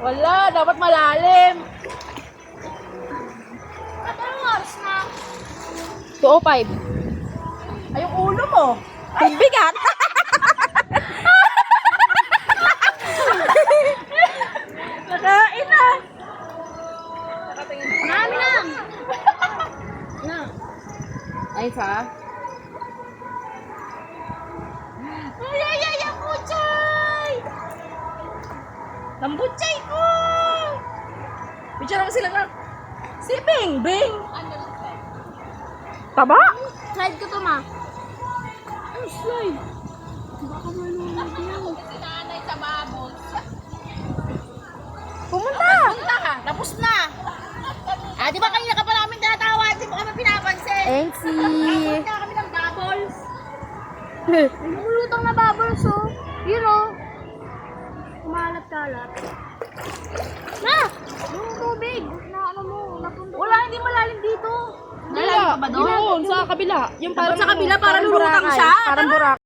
Wala, dapat malalim. Anong oras na? 2:05. Ay, yung ulo mo. Bigat. Nakain na. Marami lang. Na. Ay, sa? Ay, ang butchay! Lambutsay ko! Picture naman sila na. Si Bing! Bing! Taba? Slide ko to, ma. Ano slide? Baka manunod yan. Si nanay sa babol. Pumunta! Punta ka, tapos na. Ah, di ba kanina ka pa namin tinatawa? Di mo kami pinapansin. Ensi! Punta kami ng bubbles. Lumulutang na bubbles, oh. Yun, oh. Kumalat-kalat. Na! Yung tubig. Na ano mo, napunta. Wala, hindi malalim dito. Malalim pa ba doon? Doon, sa kabila. Yung Dapat sa kabila para lulutang siya. Parang burak.